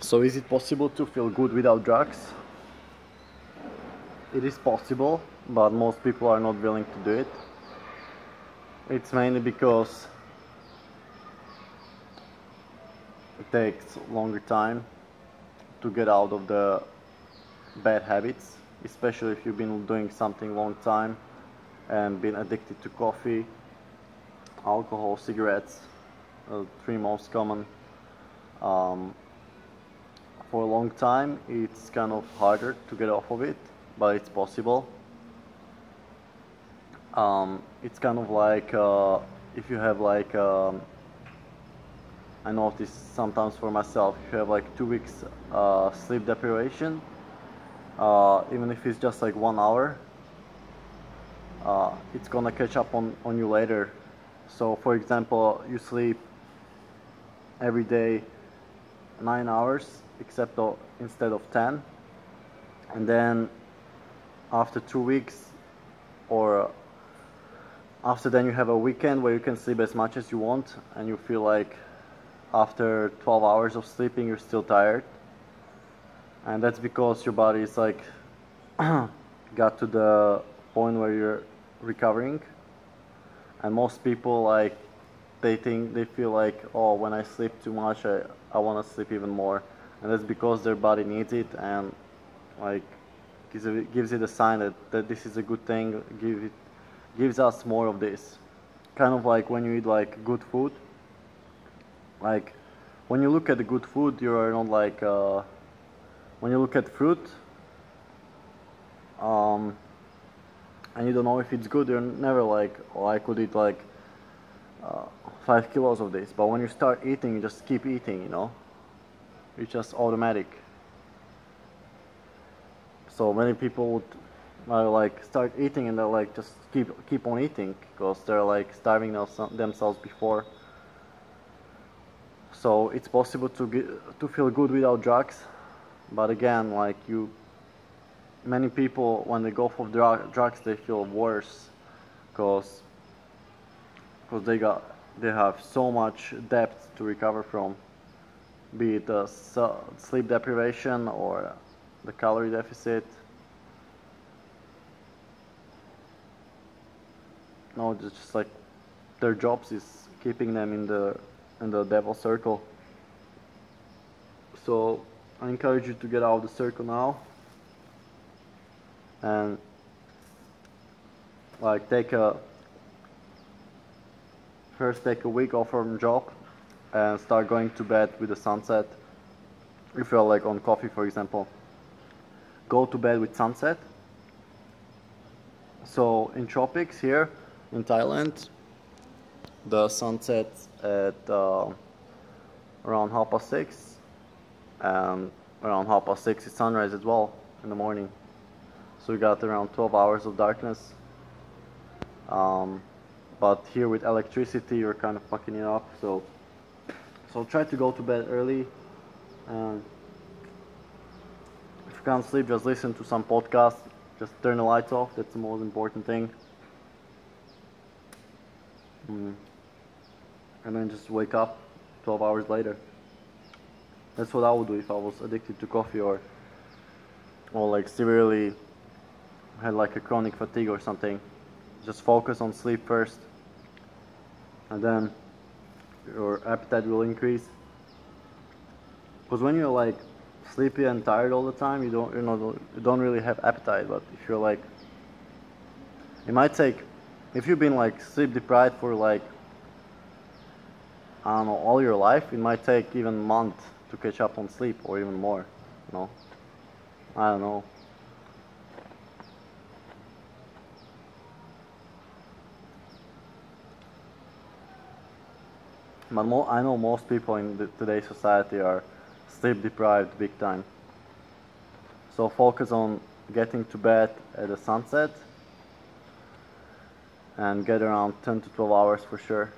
So is it possible to feel good without drugs? It is possible, but most people are not willing to do it. It's mainly because it takes longer time to get out of the bad habits, especially if you've been doing something long time and been addicted to coffee, alcohol, cigarettes, three most common. For a long time it's kind of harder to get off of it, but it's possible. It's kind of like if you have like I notice sometimes for myself, if you have like 2 weeks sleep deprivation, even if it's just like 1 hour, it's gonna catch up on you later. So for example, you sleep every day 9 hours instead of 10, and then after 2 weeks or after then you have a weekend where you can sleep as much as you want, and you feel like after 12 hours of sleeping you're still tired, and that's because your body is like got to the point where you're recovering. And most people, like, they feel like, oh, when I sleep too much I want to sleep even more, and that's because their body needs it, and like gives it a sign that this is a good thing, gives us more of this. Kind of like when you eat like good food, like when you look at the good food, you are not like when you look at fruit and you don't know if it's good, you're never like, oh, I could eat like 5 kilos of this. But when you start eating, you just keep eating, you know, it's just automatic. So many people would like start eating and they're like just keep on eating because they're like starving themselves before. So it's possible to feel good without drugs, but again, like many people when they go for drugs they feel worse because they have so much debt to recover from, be it sleep deprivation or the calorie deficit. No, it's just like their jobs is keeping them in the devil circle. So I encourage you to get out of the circle now and like take a week off from job and start going to bed with the sunset. If you're like on coffee, for example, go to bed with sunset. So in tropics here in Thailand, the sun sets at around 6:30, and around 6:30 it's sunrise as well in the morning. So we got around 12 hours of darkness. But here with electricity, you're kind of fucking it up. So try to go to bed early. And if you can't sleep, just listen to some podcast. Just turn the lights off. That's the most important thing. And then just wake up 12 hours later. That's what I would do if I was addicted to coffee or like severely had like a chronic fatigue or something. Just focus on sleep first, and then your appetite will increase. Because when you're like sleepy and tired all the time, you don't really have appetite. But if you're like, it might take, if you've been like sleep deprived for like, I don't know, all your life, it might take even a month to catch up on sleep, or even more, you know. I don't know. But I know most people in today's society are sleep deprived big time. So focus on getting to bed at the sunset and get around 10 to 12 hours for sure.